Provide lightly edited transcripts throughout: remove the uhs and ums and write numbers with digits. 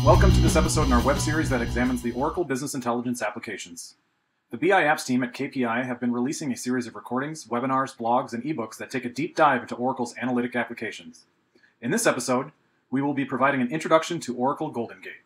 Welcome to this episode in our web series that examines the Oracle Business Intelligence applications. The BI Apps team at KPI have been releasing a series of recordings, webinars, blogs, and ebooks that take a deep dive into Oracle's analytic applications. In this episode, we will be providing an introduction to Oracle GoldenGate.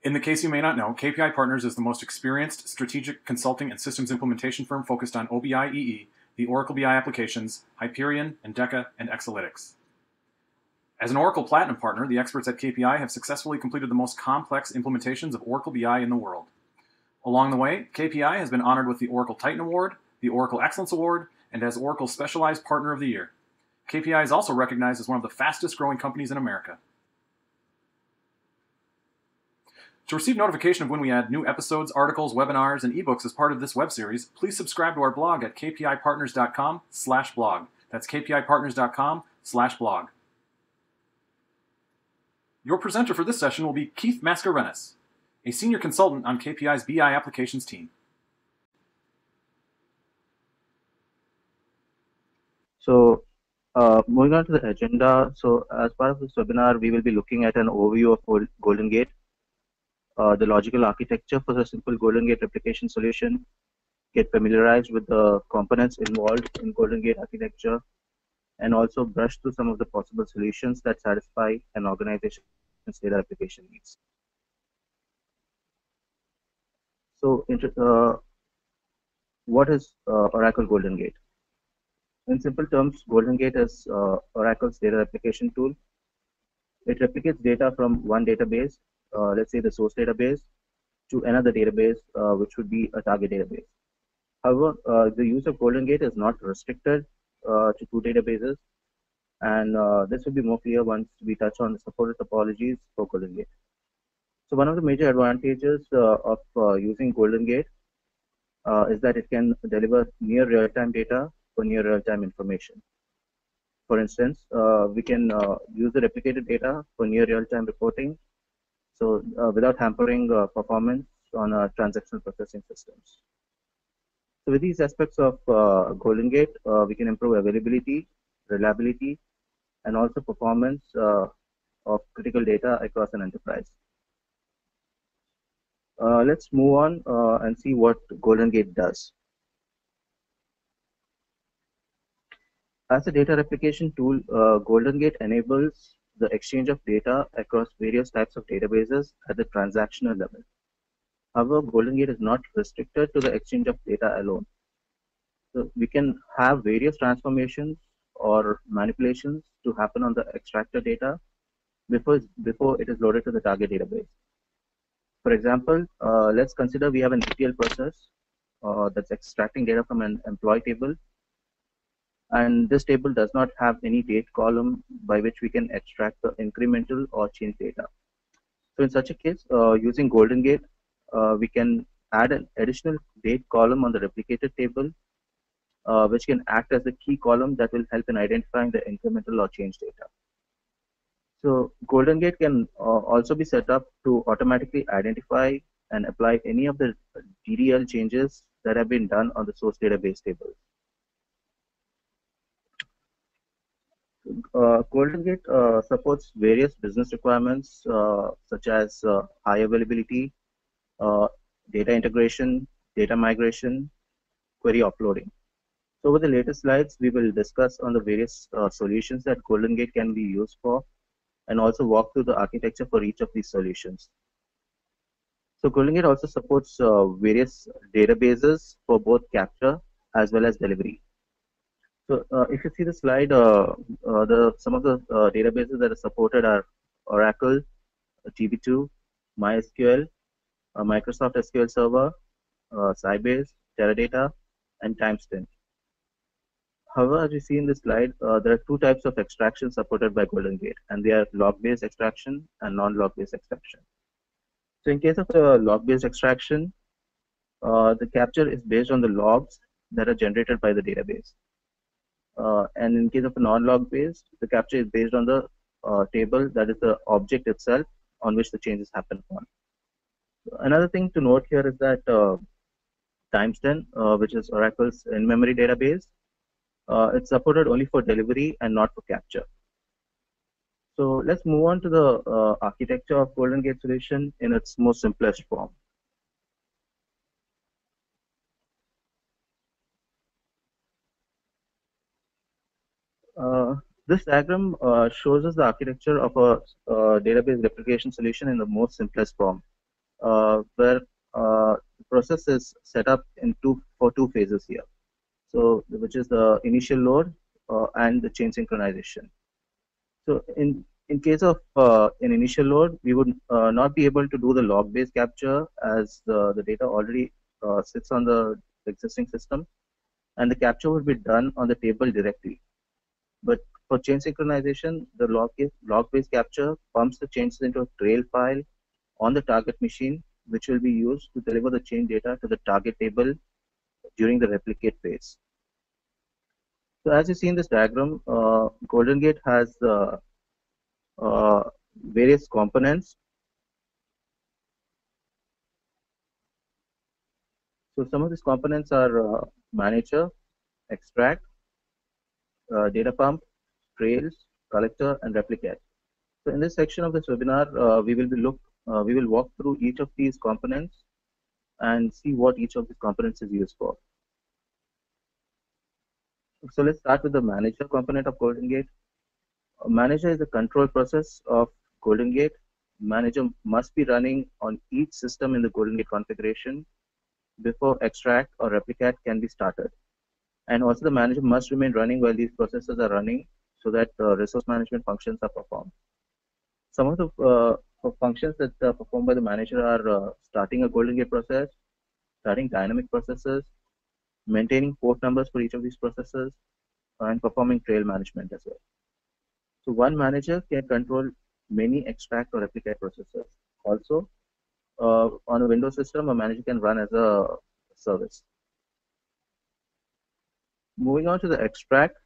In the case you may not know, KPI Partners is the most experienced strategic consulting and systems implementation firm focused on OBIA, the Oracle BI applications, Hyperion, Endeca, and Exalytics. As an Oracle Platinum partner, the experts at KPI have successfully completed the most complex implementations of Oracle BI in the world. Along the way, KPI has been honored with the Oracle Titan Award, the Oracle Excellence Award, and as Oracle's Specialized Partner of the Year. KPI is also recognized as one of the fastest growing companies in America. To receive notification of when we add new episodes, articles, webinars, and ebooks as part of this web series, please subscribe to our blog at kpipartners.com/blog. That's kpipartners.com/blog. Your presenter for this session will be Keith Mascarenhas, a senior consultant on KPI's BI applications team. So, moving on to the agenda. So, as part of this webinar, we will be looking at an overview of GoldenGate, the logical architecture for the simple GoldenGate replication solution, get familiarized with the components involved in GoldenGate architecture, and also brush through some of the possible solutions that satisfy an organization's data application needs. So, what is Oracle GoldenGate? In simple terms, GoldenGate is Oracle's data replication tool. It replicates data from one database, let's say the source database, to another database, which would be a target database. However, the use of GoldenGate is not restricted to two databases, and this will be more clear once we touch on the supported topologies for GoldenGate. So one of the major advantages of using GoldenGate is that it can deliver near real-time data for near real-time information. For instance, we can use the replicated data for near real-time reporting, so without hampering performance on transactional processing systems. So with these aspects of GoldenGate, we can improve availability, reliability, and also performance of critical data across an enterprise. Let's move on and see what GoldenGate does. As a data replication tool, GoldenGate enables the exchange of data across various types of databases at the transactional level. However, GoldenGate is not restricted to the exchange of data alone. So we can have various transformations or manipulations to happen on the extracted data before it is loaded to the target database. For example, let's consider we have an ETL process that's extracting data from an employee table, and this table does not have any date column by which we can extract the incremental or change data. So in such a case, using GoldenGate, we can add an additional date column on the replicated table, which can act as the key column that will help in identifying the incremental or change data. So GoldenGate can also be set up to automatically identify and apply any of the DDL changes that have been done on the source database table. GoldenGate supports various business requirements such as high availability, data integration, data migration, query offloading. So over the later slides, we will discuss on the various solutions that GoldenGate can be used for, and also walk through the architecture for each of these solutions. So GoldenGate also supports various databases for both capture as well as delivery. So if you see the slide, some of the databases that are supported are Oracle, DB2, MySQL, Microsoft SQL Server, Sybase, Teradata, and Timestamp. However, as you see in this slide, there are two types of extraction supported by GoldenGate, and they are log-based extraction and non-log-based extraction. So in case of the log-based extraction, the capture is based on the logs that are generated by the database. And in case of a non-log based, the capture is based on the table, that is the object itself on which the changes happen on. Another thing to note here is that Timestamp, which is Oracle's in-memory database, it's supported only for delivery and not for capture. So let's move on to the architecture of GoldenGate solution in its most simplest form. This diagram shows us the architecture of a database replication solution in the most simplest form, where the process is set up in for two phases here. So, which is the initial load and the chain synchronization. So, in case of an initial load, we would not be able to do the log-based capture as the data already sits on the existing system, and the capture would be done on the table directly. But for chain synchronization, the log-based capture pumps the changes into a trail file on the target machine, which will be used to deliver the chain data to the target table during the replicate phase. So as you see in this diagram, GoldenGate has various components. So some of these components are manager, extract, data pump, trails, collector, and Replicat. So in this section of this webinar, we will walk through each of these components and see what each of these components is used for. So let's start with the manager component of GoldenGate. Manager is the control process of GoldenGate. Manager must be running on each system in the GoldenGate configuration before extract or Replicat can be started. And also the manager must remain running while these processes are running so that resource management functions are performed. Some of the functions that are performed by the manager are starting a GoldenGate process, starting dynamic processes, maintaining port numbers for each of these processes, and performing trail management as well. So one manager can control many extract or Replicat processes. Also, on a Windows system, a manager can run as a service. Moving on to the extract.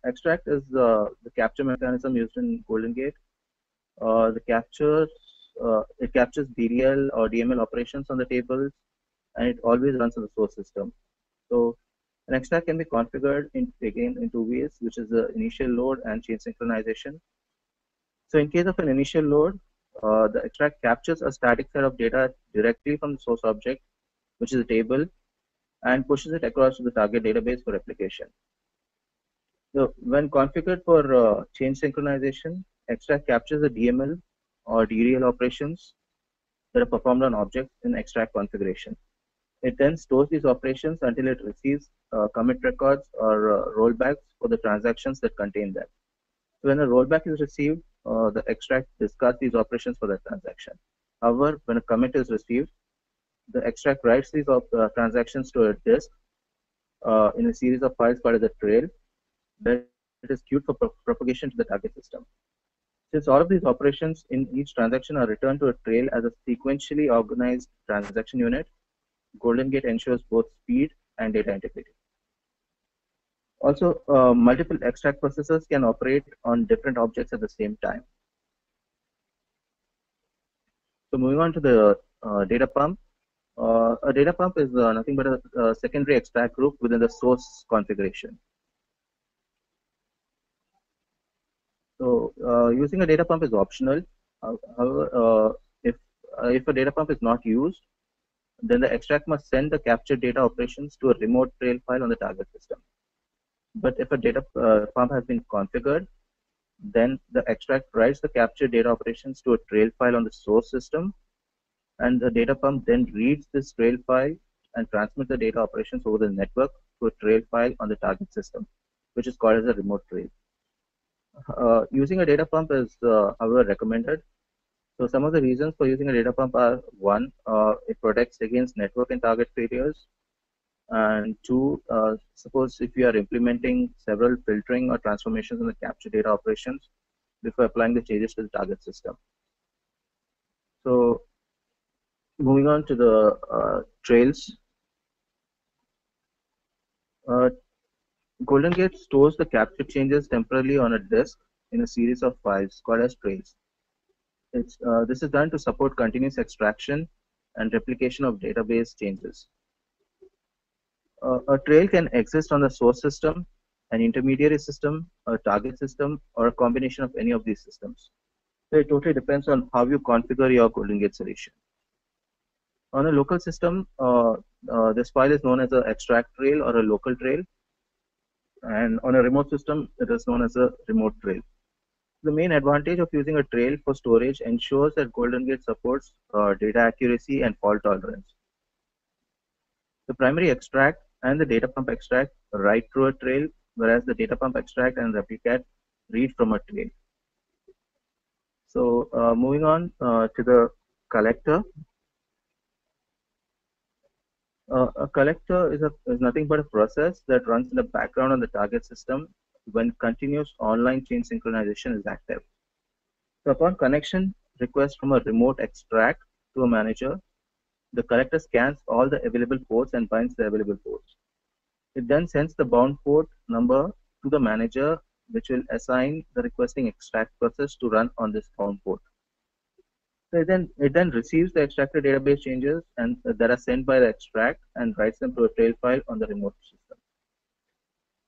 Extract is the capture mechanism used in GoldenGate. It captures DDL or DML operations on the tables, and it always runs on the source system. So an extract can be configured in two ways, which is the initial load and chain synchronization. So in case of an initial load, the extract captures a static set of data directly from the source object, which is a table, and pushes it across to the target database for replication. So when configured for chain synchronization, extract captures the DML or DDL operations that are performed on objects in extract configuration. It then stores these operations until it receives commit records or rollbacks for the transactions that contain them. So when a rollback is received, the extract discards these operations for that transaction. However, when a commit is received, the extract writes these transactions to a disk in a series of files called as a trail that is queued for propagation to the target system. Since all of these operations in each transaction are returned to a trail as a sequentially organized transaction unit, GoldenGate ensures both speed and data integrity. Also, multiple extract processes can operate on different objects at the same time. So moving on to the data pump. A data pump is nothing but a secondary extract group within the source configuration. So using a data pump is optional. However, if a data pump is not used, then the extract must send the captured data operations to a remote trail file on the target system. But if a data pump has been configured, then the extract writes the captured data operations to a trail file on the source system, and the data pump then reads this trail file and transmits the data operations over the network to a trail file on the target system, which is called as a remote trail. Using a data pump is, however, recommended. So some of the reasons for using a data pump are: one, it protects against network and target failures, and two, suppose if you are implementing several filtering or transformations in the capture data operations before applying the changes to the target system. So moving on to the trails. GoldenGate stores the capture changes temporarily on a disk in a series of files called as trails. This is done to support continuous extraction and replication of database changes. A trail can exist on the source system an intermediary system, a target system, or a combination of any of these systems. So it totally depends on how you configure your GoldenGate solution. On a local system, this file is known as an extract trail or a local trail. And on a remote system, it is known as a remote trail. The main advantage of using a trail for storage ensures that GoldenGate supports data accuracy and fault tolerance. The primary extract and the data pump extract write through a trail, whereas the data pump extract and Replicat read from a trail. So moving on to the collector. A collector is nothing but a process that runs in the background on the target system when continuous online chain synchronization is active. So upon connection request from a remote extract to a manager, the collector scans all the available ports and binds the available ports. It then sends the bound port number to the manager, which will assign the requesting extract process to run on this bound port. So it then receives the extracted database changes and that are sent by the extract and writes them to a trail file on the remote system.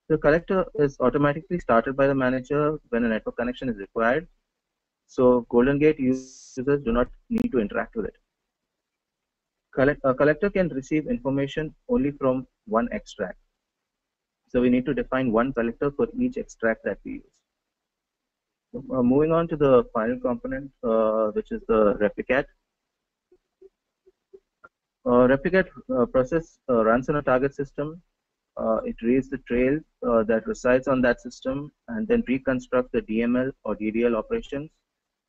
The collector is automatically started by the manager when a network connection is required. So GoldenGate users do not need to interact with it. A collector can receive information only from one extract. So we need to define one collector for each extract that we use. Moving on to the final component, which is the Replicat. Replicat process runs on a target system. It reads the trail that resides on that system and then reconstructs the DML or DDL operations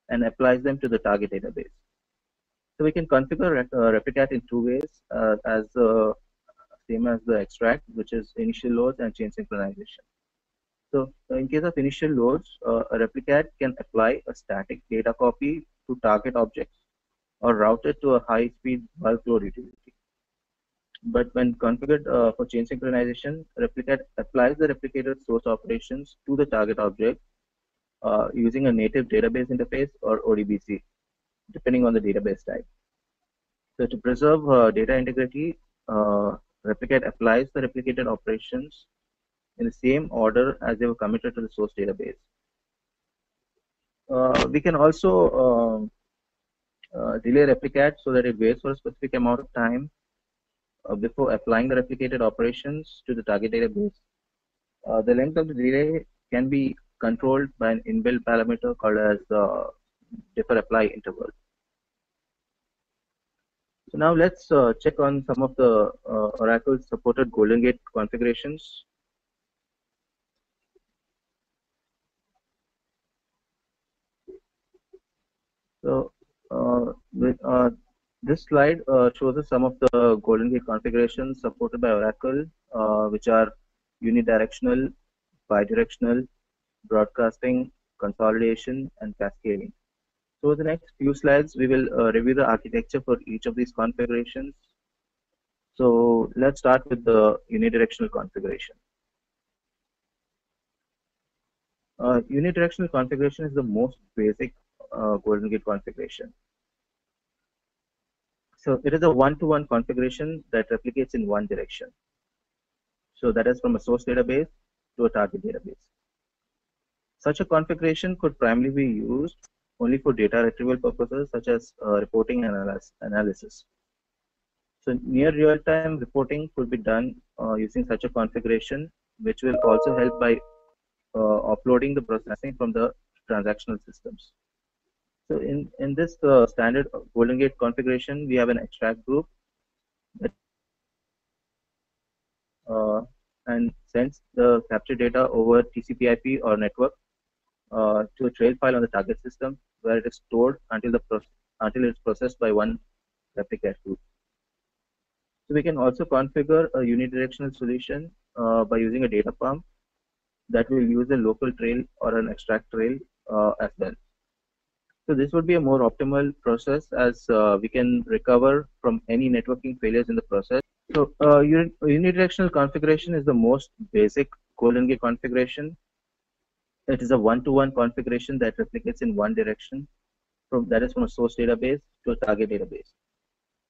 and applies them to the target database. So we can configure Replicat in two ways, as the same as the extract, which is initial loads and chain synchronization. So in case of initial loads, a Replicat can apply a static data copy to target objects or route it to a high-speed bulk load utility. But when configured for chain synchronization, Replicat applies the replicated source operations to the target object using a native database interface or ODBC, depending on the database type. So to preserve data integrity, Replicat applies the replicated operations in the same order as they were committed to the source database. We can also delay Replicat so that it waits for a specific amount of time before applying the replicated operations to the target database. The length of the delay can be controlled by an inbuilt parameter called as differ apply interval. So now let's check on some of the Oracle supported GoldenGate configurations. So this slide shows us some of the GoldenGate configurations supported by Oracle, which are unidirectional, bidirectional, broadcasting, consolidation, and cascading. So in the next few slides, we will review the architecture for each of these configurations. So let's start with the unidirectional configuration. Unidirectional configuration is the most basic GoldenGate configuration. So it is a one-to-one configuration that replicates in one direction. So that is from a source database to a target database. Such a configuration could primarily be used only for data retrieval purposes such as reporting and analysis. So near real-time reporting could be done using such a configuration, which will also help by offloading the processing from the transactional systems. So in this standard GoldenGate configuration, we have an extract group that and sends the captured data over TCP/IP or network to a trail file on the target system, where it is stored until it's processed by one Replicat group. So we can also configure a unidirectional solution by using a data pump that will use a local trail or an extract trail as well. So this would be a more optimal process, as we can recover from any networking failures in the process. So unidirectional configuration is the most basic GoldenGate configuration. It is a one-to-one configuration that replicates in one direction, from a source database to a target database.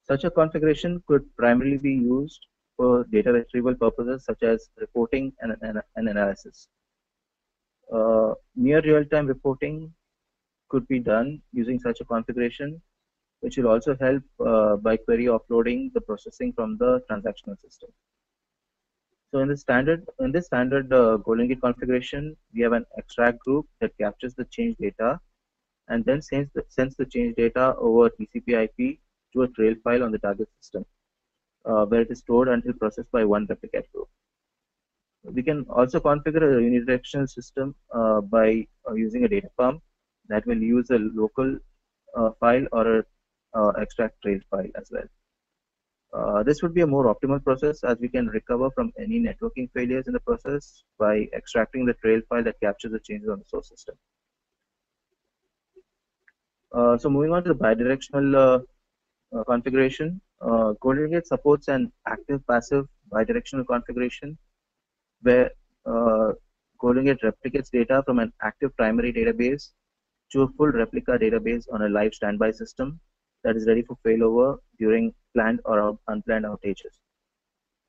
Such a configuration could primarily be used for data retrieval purposes such as reporting and analysis. Near real-time reporting could be done using such a configuration, which will also help by query offloading the processing from the transactional system. So in this standard GoldenGate configuration, we have an extract group that captures the change data and then sends the change data over TCP/IP to a trail file on the target system, where it is stored until processed by one Replicat group. We can also configure a unidirectional system by using a data pump that will use a local file or a extract trail file as well. This would be a more optimal process, as we can recover from any networking failures in the process by extracting the trail file that captures the changes on the source system. So moving on to the bidirectional configuration, GoldenGate supports an active-passive bidirectional configuration where GoldenGate replicates data from an active primary database to a full replica database on a live standby system that is ready for failover during planned or unplanned outages.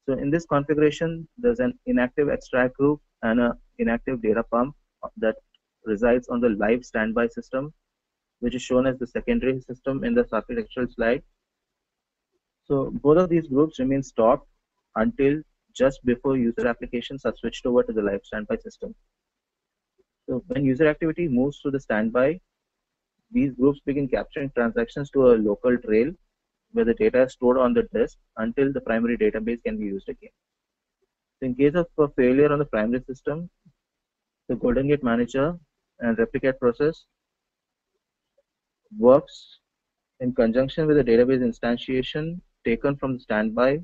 So in this configuration, there's an inactive extract group and an inactive data pump that resides on the live standby system, which is shown as the secondary system in this architectural slide. So both of these groups remain stopped until just before user applications are switched over to the live standby system. So when user activity moves to the standby, these groups begin capturing transactions to a local trail where the data is stored on the disk until the primary database can be used again. So in case of a failure on the primary system, the GoldenGate manager and Replicat process works in conjunction with the database instantiation taken from the standby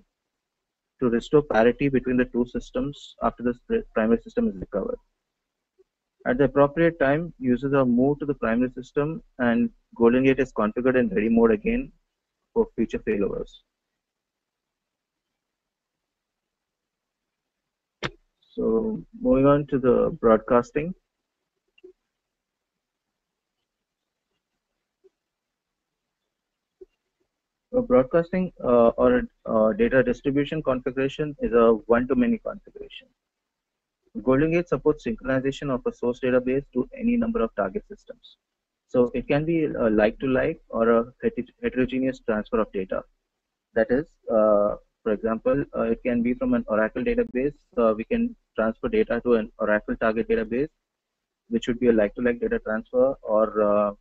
to restore parity between the two systems after the primary system is recovered. At the appropriate time, users are moved to the primary system and GoldenGate is configured in ready mode again for future failovers. So moving on to the broadcasting. Broadcasting or data distribution configuration is a one-to-many configuration. GoldenGate supports synchronization of a source database to any number of target systems. So it can be a like-to-like or a heterogeneous transfer of data. That is, for example, it can be from an Oracle database. We can transfer data to an Oracle target database, which would be a like-to-like data transfer, or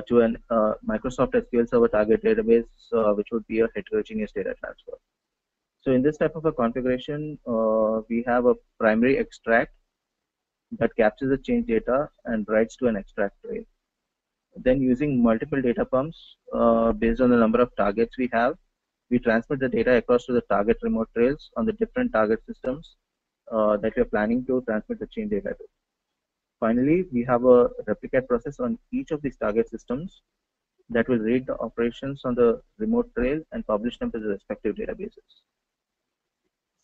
to an Microsoft SQL Server target database, which would be a heterogeneous data transfer. So in this type of a configuration, we have a primary extract that captures the change data and writes to an extract trail. Then using multiple data pumps, based on the number of targets we have, we transmit the data across to the target remote trails on the different target systems that we are planning to transmit the change data to. Finally, we have a Replicat process on each of these target systems that will read the operations on the remote trail and publish them to the respective databases.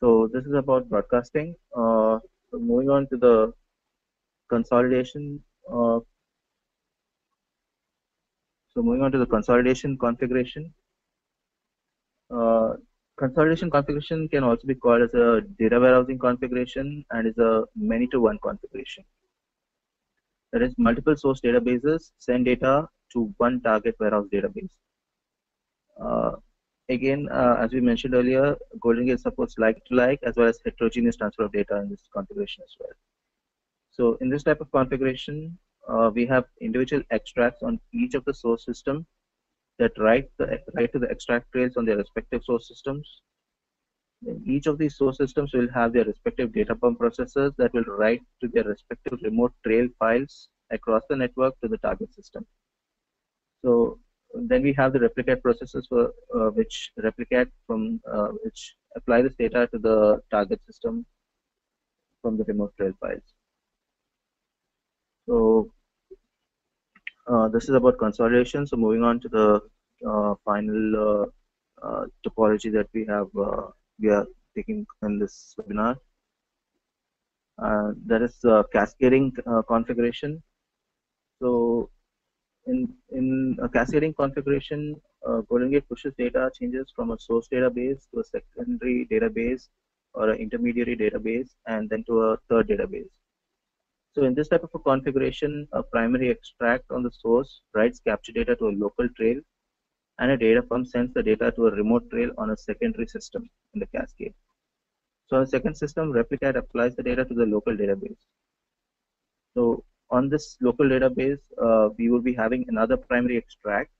So this is about broadcasting. So moving on to the consolidation. Configuration. Consolidation configuration can also be called as a data warehousing configuration and is a many-to-one configuration. That is, multiple source databases send data to one target warehouse database. Again, as we mentioned earlier, GoldenGate supports like-to-like as well as heterogeneous transfer of data in this configuration as well. So in this type of configuration, we have individual extracts on each of the source system that write to the extract trails on their respective source systems. Then each of these source systems will have their respective data pump processors that will write to their respective remote trail files across the network to the target system. So then we have the Replicat processes for which apply this data to the target system from the remote trail files. So this is about consolidation. So moving on to the final topology that we are taking in this webinar. That is cascading configuration. So In a cascading configuration, GoldenGate pushes data changes from a source database to a secondary database or an intermediary database, and then to a third database. So in this type of a configuration, a primary extract on the source writes capture data to a local trail, and a data pump sends the data to a remote trail on a secondary system in the cascade. So on the second system, Replicat applies the data to the local database. So on this local database, we will be having another primary extract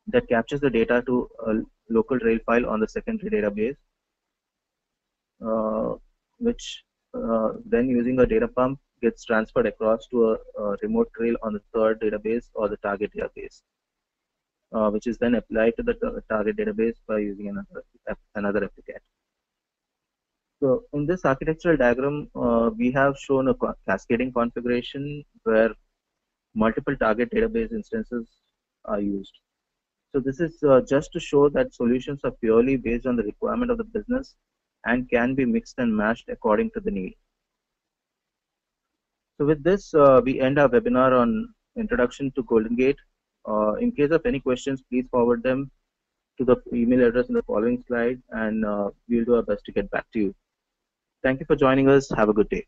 that captures the data to a local trail file on the secondary database, which then using a data pump gets transferred across to a remote trail on the third database or the target database, which is then applied to the target database by using another replicate. So in this architectural diagram, we have shown a cascading configuration where multiple target database instances are used. So this is just to show that solutions are purely based on the requirement of the business and can be mixed and matched according to the need. So with this, we end our webinar on Introduction to GoldenGate. In case of any questions, please forward them to the email address in the following slide, and we'll do our best to get back to you. Thank you for joining us. Have a good day.